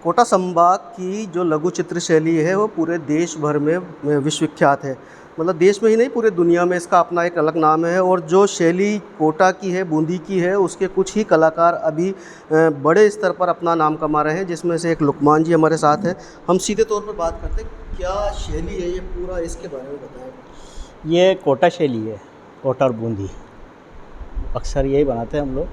कोटा संभाग की जो लघु चित्र शैली है वो पूरे देश भर में विश्वविख्यात है। मतलब देश में ही नहीं, पूरे दुनिया में इसका अपना एक अलग नाम है। और जो शैली कोटा की है, बूंदी की है, उसके कुछ ही कलाकार अभी बड़े स्तर पर अपना नाम कमा रहे हैं, जिसमें से एक लुकमान जी हमारे साथ हैं। हम सीधे तौर पर बात करते हैं, क्या शैली है ये, पूरा इसके बारे में बताएं। ये कोटा शैली है, कोटा और बूंदी अक्सर यही बनाते हैं हम लोग।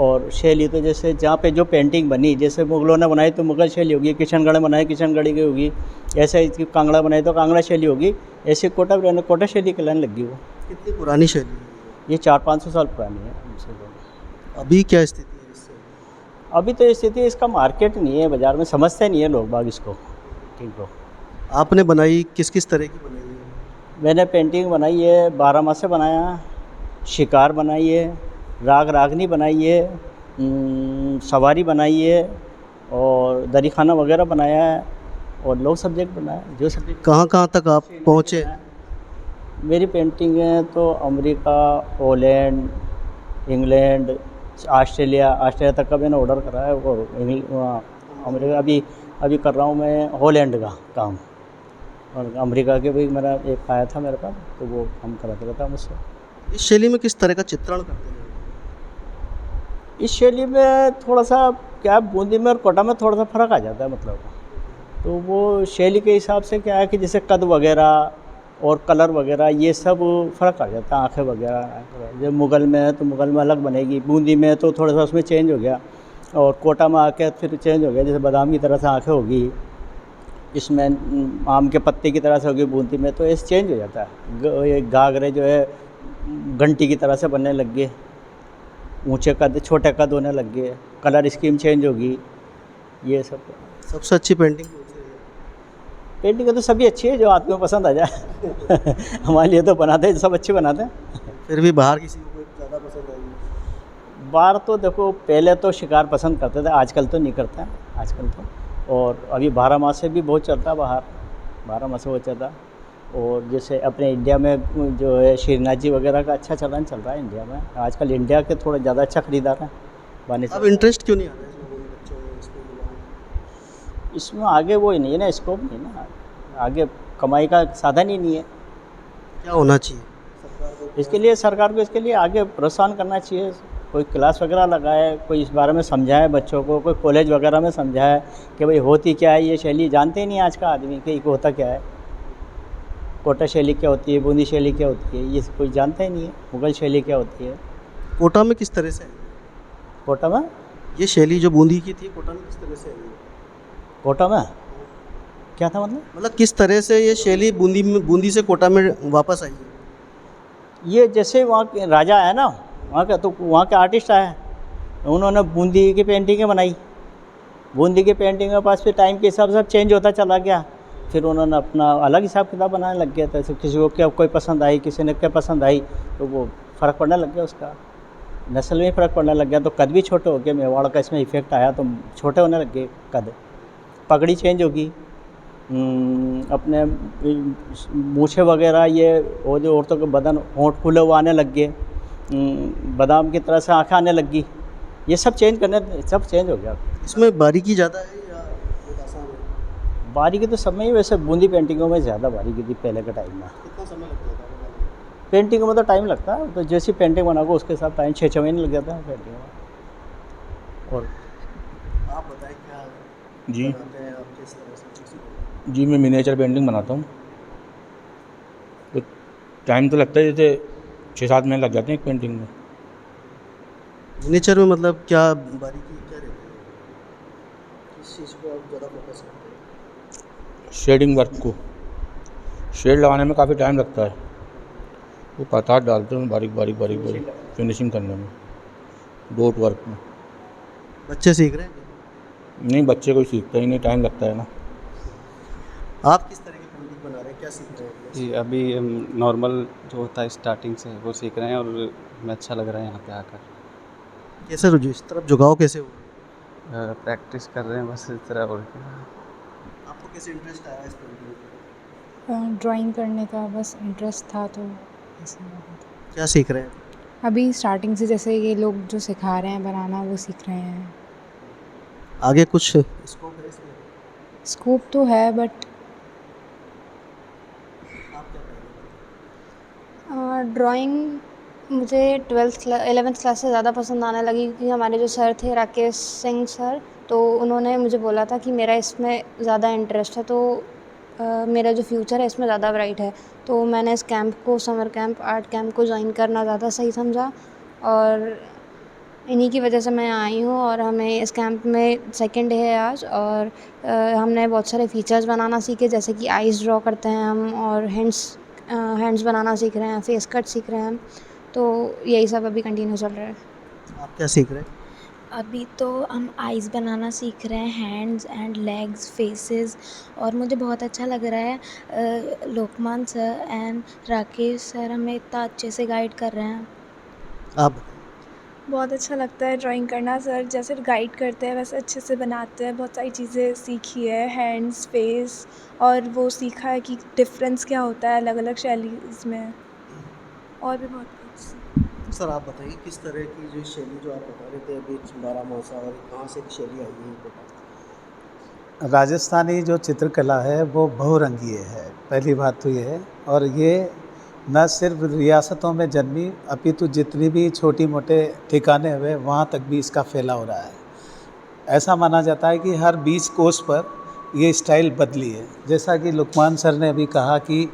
और शैली तो जैसे जहाँ पे जो पेंटिंग बनी, जैसे मुगलों ने बनाई तो मुगल शैली होगी, किशनगढ़ में बनाई किशनगढ़ी की होगी, ऐसे ही कांगड़ा बनाई तो कांगड़ा शैली होगी, ऐसे कोटा शैली की लाइन लगी। वो कितनी पुरानी शैली है? ये 400-500 साल पुरानी है हमसे लोग। अभी क्या स्थिति है इससे? अभी तो स्थिति इसका मार्केट नहीं है, बाज़ार में समझते नहीं है लोग बाग इसको। ठीक हो, आपने बनाई किस किस तरह की बनाई है? मैंने पेंटिंग बनाई है, 12 मासे बनाया, शिकार बनाई है, राग रागनी बनाई है, सवारी बनाई है, और दरी खाना वगैरह बनाया है, और लोग सब्जेक्ट बनाया। जो सब्जेक्ट कहाँ कहाँ तक आप पहुँचे? मेरी पेंटिंगें तो अमेरिका, पोलैंड, इंग्लैंड, ऑस्ट्रेलिया तक का मैंने ऑर्डर करा है। और अमेरिका अभी कर रहा हूँ मैं हॉलैंड का काम। और अमेरिका के भी मेरा एक आया था मेरे पास, तो वो काम कराते रहता मुझसे। इस शैली में किस तरह का चित्रण करते हैं? इस शैली में थोड़ा सा क्या, बूंदी में और कोटा में थोड़ा सा फ़र्क आ जाता है मतलब। तो वो शैली के हिसाब से क्या है कि जैसे कद वगैरह और कलर वगैरह ये सब फ़र्क आ जाता है। आँखें वगैरह जब मुग़ल में है तो मुग़ल में अलग बनेगी, बूंदी में तो थोड़ा सा उसमें चेंज हो गया, और कोटा में आके फिर चेंज हो गया। जैसे बादाम की तरह से आँखें होगी, इसमें आम के पत्ते की तरह से होगी, बूंदी में तो ऐसे चेंज हो जाता है। ये घाघरे जो है घंटी की तरह से बनने लग गए, ऊंचे कद छोटे कद होने लग गए, कलर स्कीम चेंज होगी, ये सब। सबसे अच्छी पेंटिंग कौन सी है? पेंटिंग तो सभी अच्छी है जो आदमी को पसंद आ जाए। हमारे लिए तो बनाते हैं, सब अच्छे बनाते हैं। फिर भी बाहर किसी को कोई ज़्यादा पसंद आई? बाहर तो देखो, पहले तो शिकार पसंद करते थे, आजकल तो नहीं करते हैं आजकल तो। और अभी 12 माह से भी बहुत चलता है बाहर, 12 माह से बहुत चलता है। और जैसे अपने इंडिया में जो है श्रीनाथ जी वगैरह का अच्छा चलन चल रहा है इंडिया में आजकल। इंडिया के थोड़ा ज़्यादा अच्छा खरीदार है बने से। अब इंटरेस्ट क्यों नहीं आ रहा है इसमें, बच्चों में, इसमें? इसमें आगे वो ही नहीं है ना, स्कोप नहीं है ना, आगे कमाई का साधन ही नहीं है। क्या होना चाहिए सरकार को? इसके लिए सरकार को इसके लिए आगे प्रोत्साहन करना चाहिए। कोई क्लास वगैरह लगाए, कोई इस बारे में समझाए बच्चों को, कोई कॉलेज वगैरह में समझाए कि भाई होती क्या है ये शैली। जानते ही नहीं आज का आदमी कि होता क्या है, कोटा शैली क्या होती है, बूंदी शैली क्या होती है, ये कोई जानता ही नहीं है। मुगल शैली क्या होती है। कोटा में किस तरह से है कोटा में ये शैली जो बूंदी की थी, कोटा में किस तरह से है? कोटा में क्या था मतलब किस तरह से ये शैली बूंदी से कोटा में वापस आई है? ये जैसे वहाँ के राजा है ना, वहाँ का तो वहाँ के आर्टिस्ट आए, उन्होंने बूंदी की पेंटिंगें बनाई। बूंदी की पेंटिंग के पास फिर टाइम के हिसाब से सब चेंज होता चला गया। फिर उन्होंने अपना अलग हिसाब किताब बनाने लग गया था। किसी को क्या कोई पसंद आई, किसी ने क्या पसंद आई, तो वो फ़र्क पड़ने लग गया, उसका नस्ल में फ़र्क पड़ने लग गया। तो कद भी छोटे हो गए, मेवाड़ का इसमें इफेक्ट आया तो छोटे होने लग गए कद। पगड़ी चेंज होगी, अपने मूछे वगैरह, ये वो जो औरतों के बदन होंठ फूले हुए आने लग गए, बादाम की तरह से आँखें आने लग गई, ये सब चेंज हो गया। इसमें बारीकी ज़्यादा है या बहुत आसान है? बारीकी तो सब में ही, वैसे बूंदी पेंटिंगों में ज़्यादा बारीकी थी पहले के टाइम में। कितना समय लगता था? पेंटिंग में तो टाइम लगता है, तो जैसी पेंटिंग बनाओगे उसके साथ टाइम 6 महीने लग जाता है पेंटिंग में। और आप बताएं क्या जी बनाते हैं आप, किस तरह से किसी को? जी मैं मिनिएचर पेंटिंग बनाता हूँ। तो टाइम तो लगता है, जैसे 6-7 महीने लग जाते हैं एक पेंटिंग में। मिनिएचर में मतलब क्या बारीकी क्या रहती है, किस चीज़ को आप ज़्यादा फोकस करते हैं? शेडिंग वर्क को, शेड लगाने में काफ़ी टाइम लगता है। वो पतार डालते हैं बारीक बारीक फिनिशिंग करने में, डॉट वर्क में। बच्चे सीख रहे हैं? नहीं, बच्चे कोई सीखता ही नहीं, टाइम लगता है ना। आप किस तरह की पेंटिंग बना रहे हैं, क्या सीख रहे हैं? जी, अभी नॉर्मल जो होता है स्टार्टिंग से वो सीख रहे हैं, और हमें अच्छा लग रहा है यहाँ पे आकर। कैसे रुझे इस तरफ झुकाव कैसे हुआ? प्रैक्टिस कर रहे हैं बस इस तरह। और क्या, आपको कैसे इंटरेस्ट आया इस पेंटिंग में? ड्राइंग करने का बस इंटरेस्ट था, तो ऐसा लगा था। क्या सीख रहे हैं? अभी स्टार्टिंग से जैसे ये लोग जो सिखा रहे हैं बनाना, वो सीख रहे हैं। आगे कुछ स्कोप है स्कोप तो है बट ड्राइंग मुझे 11th क्लास से ज़्यादा पसंद आने लगी क्योंकि हमारे जो सर थे राकेश सिंह सर, तो उन्होंने मुझे बोला था कि मेरा इसमें ज़्यादा इंटरेस्ट है, तो मेरा जो फ्यूचर है इसमें ज़्यादा ब्राइट है। तो मैंने इस कैंप को, समर कैंप, आर्ट कैंप को ज्वाइन करना ज़्यादा सही समझा और इन्हीं की वजह से मैं आई हूँ। और हमें इस कैंप में सेकंड डे है आज और हमने बहुत सारे फीचर्स बनाना सीखे, जैसे कि आइज़ ड्रॉ करते हैं हम और हैंड्स बनाना सीख रहे हैं, फेस कट सीख रहे हैं हम। तो यही सब अभी कंटिन्यू चल रहा है। आप क्या सीख रहे हैं? अभी तो हम आइज़ बनाना सीख रहे हैं, हैंड्स एंड लेग्स, फेसेस, और मुझे बहुत अच्छा लग रहा है। लोकमान सर एंड राकेश सर हमें इतना अच्छे से गाइड कर रहे हैं। आप बहुत अच्छा लगता है ड्राइंग करना। सर जैसे गाइड करते हैं वैसे अच्छे से बनाते हैं। बहुत सारी चीज़ें सीखी है, हैंड्स, फेस, और वो सीखा है कि डिफरेंस क्या होता है अलग अलग शैलीज़ में, और भी बहुत कुछ। सर आप बताइए किस तरह की जो शैली जो आप बता रहे थे अभी बारहमासा, और कहाँ से शैली आई है ये बता। राजस्थानी जो चित्रकला है वो बहुरंगीय है, पहली बात तो ये है। और ये न सिर्फ रियासतों में जन्मी, अपितु जितनी भी छोटी मोटे ठिकाने हुए वहाँ तक भी इसका फैलाव रहा है। ऐसा माना जाता है कि हर 20 कोस पर ये स्टाइल बदली है। जैसा कि लुकमान सर ने अभी कहा कि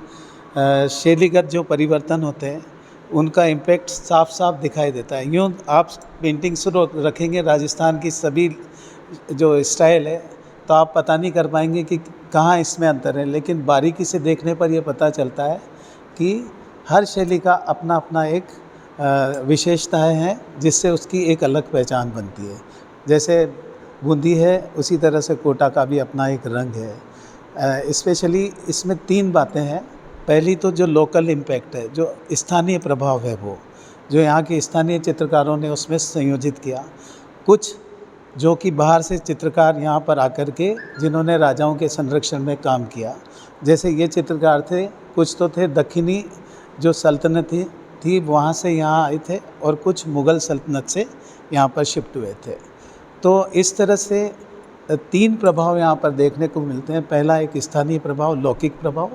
शैलीगत जो परिवर्तन होते हैं उनका इम्पैक्ट साफ साफ दिखाई देता है। यूँ आप पेंटिंग शुरू रखेंगे राजस्थान की सभी जो स्टाइल है तो आप पता नहीं कर पाएंगे कि कहाँ इसमें अंतर है, लेकिन बारीकी से देखने पर यह पता चलता है कि हर शैली का अपना अपना एक विशेषताएं हैं जिससे उसकी एक अलग पहचान बनती है। जैसे बूंदी है उसी तरह से कोटा का भी अपना एक रंग है। स्पेशली इसमें 3 बातें हैं। पहली तो जो लोकल इम्पैक्ट है, जो स्थानीय प्रभाव है, वो जो यहाँ के स्थानीय चित्रकारों ने उसमें संयोजित किया। कुछ जो कि बाहर से चित्रकार यहाँ पर आकर के जिन्होंने राजाओं के संरक्षण में काम किया, जैसे ये चित्रकार थे, कुछ तो थे दक्षिणी जो सल्तनत थी वहाँ से यहाँ आए थे, और कुछ मुग़ल सल्तनत से यहाँ पर शिफ्ट हुए थे। तो इस तरह से 3 प्रभाव यहाँ पर देखने को मिलते हैं। पहला एक स्थानीय प्रभाव, लौकिक प्रभाव,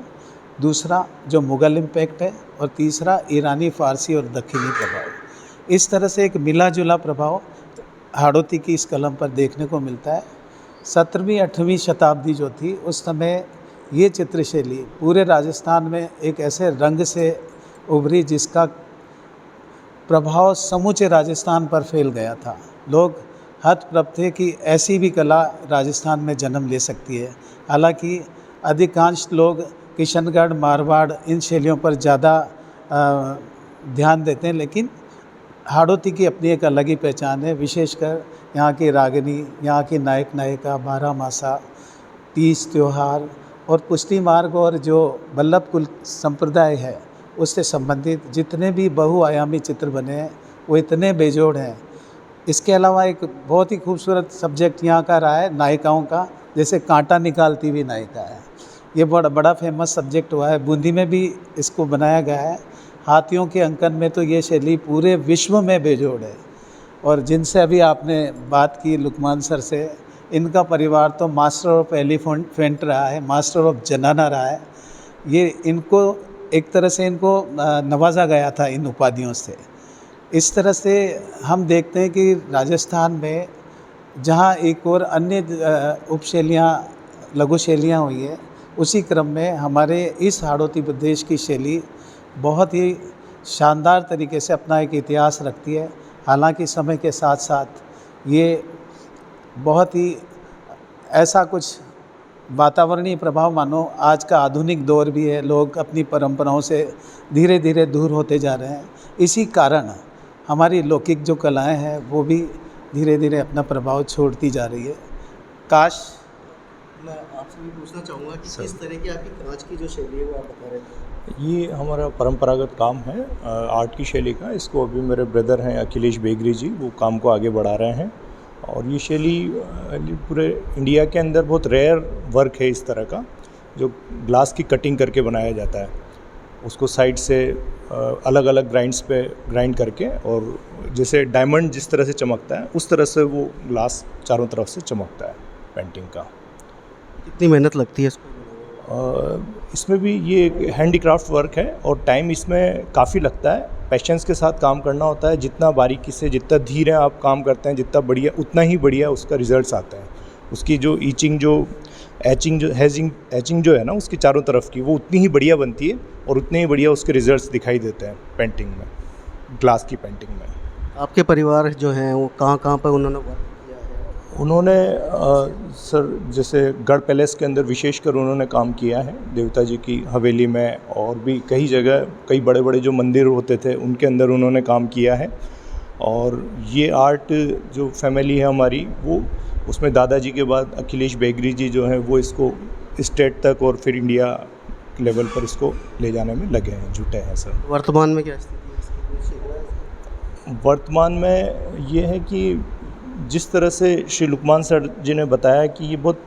दूसरा जो मुग़ल इम्पैक्ट है, और तीसरा ईरानी, फ़ारसी और दक्षिणी प्रभाव। इस तरह से एक मिला जुला प्रभाव हाड़ौती की इस कलम पर देखने को मिलता है। 17वीं 18वीं शताब्दी जो थी उस समय ये चित्रशैली पूरे राजस्थान में एक ऐसे रंग से उभरी जिसका प्रभाव समूचे राजस्थान पर फैल गया था। लोग हतप्रभ थे कि ऐसी भी कला राजस्थान में जन्म ले सकती है। हालांकि अधिकांश लोग किशनगढ़, मारवाड़ इन शैलियों पर ज़्यादा ध्यान देते हैं, लेकिन हाड़ौती की अपनी एक अलग ही पहचान है। विशेषकर यहाँ की रागिनी, यहाँ की नायक नायिका, बारहमासा, तीज त्यौहार और पुष्टि मार्ग और जो वल्लभ कुल संप्रदाय है उससे संबंधित जितने भी बहुआयामी चित्र बने हैं वो इतने बेजोड़ हैं। इसके अलावा एक बहुत ही खूबसूरत सब्जेक्ट यहाँ का रहा है नायिकाओं का, जैसे कांटा निकालती हुई नायिका है। ये बड़ा फेमस सब्जेक्ट हुआ है। बूंदी में भी इसको बनाया गया है। हाथियों के अंकन में तो ये शैली पूरे विश्व में बेजोड़ है। और जिनसे अभी आपने बात की लुकमान सर से, इनका परिवार तो मास्टर ऑफ एलिफेंट रहा है, मास्टर ऑफ जनाना रहा है। ये इनको एक तरह से इनको नवाजा गया था इन उपाधियों से। इस तरह से हम देखते हैं कि राजस्थान में जहाँ एक और अन्य उपशैलियाँ, लघु शैलियाँ हुई है, उसी क्रम में हमारे इस हाड़ौती प्रदेश की शैली बहुत ही शानदार तरीके से अपना एक इतिहास रखती है। हालांकि समय के साथ साथ ये बहुत ही ऐसा कुछ वातावरणीय प्रभाव मानो आज का आधुनिक दौर भी है, लोग अपनी परंपराओं से धीरे धीरे दूर होते जा रहे हैं। इसी कारण हमारी लौकिक जो कलाएं हैं वो भी धीरे धीरे अपना प्रभाव छोड़ती जा रही है। काश मैं आपसे भी पूछना चाहूँगा कि किस तरह की आपकी कांच की जो शैली है वो आप बता रहे थे। ये हमारा परंपरागत काम है आर्ट की शैली का। इसको अभी मेरे ब्रदर हैं अखिलेश बेगरी जी, वो काम को आगे बढ़ा रहे हैं। और ये शैली पूरे इंडिया के अंदर बहुत रेयर वर्क है इस तरह का, जो ग्लास की कटिंग करके बनाया जाता है। उसको साइड से अलग अलग ग्राइंड्स पे ग्राइंड करके, और जैसे डायमंड जिस तरह से चमकता है उस तरह से वो ग्लास चारों तरफ से चमकता है पेंटिंग का। कितनी मेहनत लगती है इसको? इसमें भी ये हैंडीक्राफ्ट वर्क है और टाइम इसमें काफ़ी लगता है। पेशेंस के साथ काम करना होता है। जितना बारीकी से, जितना धीरे आप काम करते हैं, जितना बढ़िया, उतना ही बढ़िया उसका रिजल्ट्स आता है। उसकी जो ईचिंग, जो एचिंग जो है ना उसकी चारों तरफ की, वो उतनी ही बढ़िया बनती है और उतने ही बढ़िया उसके रिजल्ट्स दिखाई देते हैं पेंटिंग में, ग्लास की पेंटिंग में। आपके परिवार जो हैं वो कहाँ कहाँ पर उन्होंने वर्क किया है? उन्होंने सर जैसे गढ़ पैलेस के अंदर विशेषकर उन्होंने काम किया है, देवता जी की हवेली में, और भी कई जगह, कई बड़े बड़े जो मंदिर होते थे उनके अंदर उन्होंने काम किया है। और ये आर्ट जो फैमिली है हमारी, वो उसमें दादाजी के बाद अखिलेश बेगरी जी जो हैं वो इसको स्टेट तक और फिर इंडिया लेवल पर इसको ले जाने में लगे हैं, जुटे हैं सर। वर्तमान में क्या स्थिति है? वर्तमान में ये है कि जिस तरह से श्री लुकमान सर जी ने बताया कि ये बहुत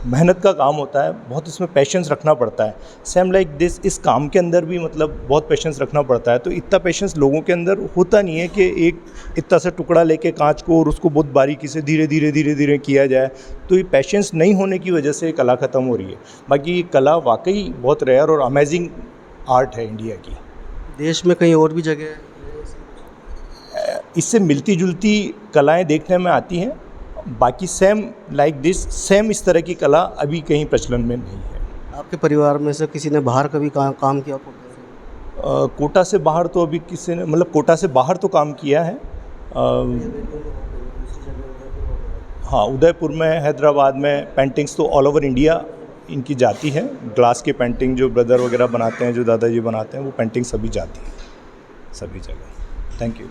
मेहनत का काम होता है, बहुत इसमें पेशेंस रखना पड़ता है। सेम लाइक दिस, इस काम के अंदर भी मतलब बहुत पेशेंस रखना पड़ता है। तो इतना पेशेंस लोगों के अंदर होता नहीं है कि एक इतना सा टुकड़ा लेके कांच को और उसको बहुत बारीकी से धीरे धीरे किया जाए। तो ये पेशेंस नहीं होने की वजह से ये कला ख़त्म हो रही है। बाकी ये कला वाकई बहुत रेयर और अमेजिंग आर्ट है इंडिया की। देश में कहीं और भी जगह है? इससे मिलती जुलती कलाएं देखने में आती हैं। बाकी सेम लाइक दिस, सेम इस तरह की कला अभी कहीं प्रचलन में नहीं है। आपके परिवार में से किसी ने बाहर कभी काम किया कोटा से? कोटा से बाहर तो अभी किसी ने, मतलब कोटा से बाहर तो काम किया है। हाँ, उदयपुर में, हैदराबाद में पेंटिंग्स तो ऑल ओवर इंडिया इनकी जाती है। ग्लास की पेंटिंग जो ब्रदर वगैरह बनाते हैं, जो दादाजी बनाते हैं, वो पेंटिंग सभी जाती है सभी जगह। Thank you.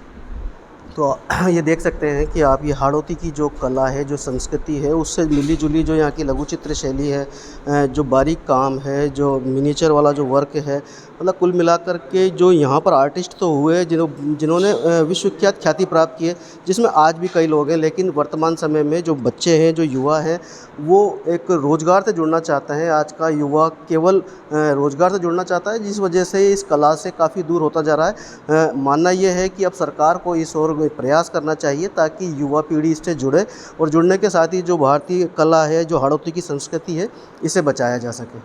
तो ये देख सकते हैं कि आप ये हाड़ौती की जो कला है, जो संस्कृति है, उससे मिली जुली जो यहाँ की लघु चित्र शैली है, जो बारीक काम है, जो मिनिएचर वाला जो वर्क है, मतलब कुल मिलाकर के जो यहाँ पर आर्टिस्ट तो हुए जिन्होंने विश्वविख्यात ख्याति प्राप्त की है, जिसमें आज भी कई लोग हैं। लेकिन वर्तमान समय में जो बच्चे हैं, जो युवा हैं, वो एक रोज़गार से जुड़ना चाहते हैं। आज का युवा केवल रोज़गार से जुड़ना चाहता है, जिस वजह से इस कला से काफ़ी दूर होता जा रहा है। मानना ये है कि अब सरकार को इस ओर प्रयास करना चाहिए ताकि युवा पीढ़ी इससे जुड़े, और जुड़ने के साथ ही जो भारतीय कला है, जो हाड़ौती की संस्कृति है, इसे बचाया जा सके।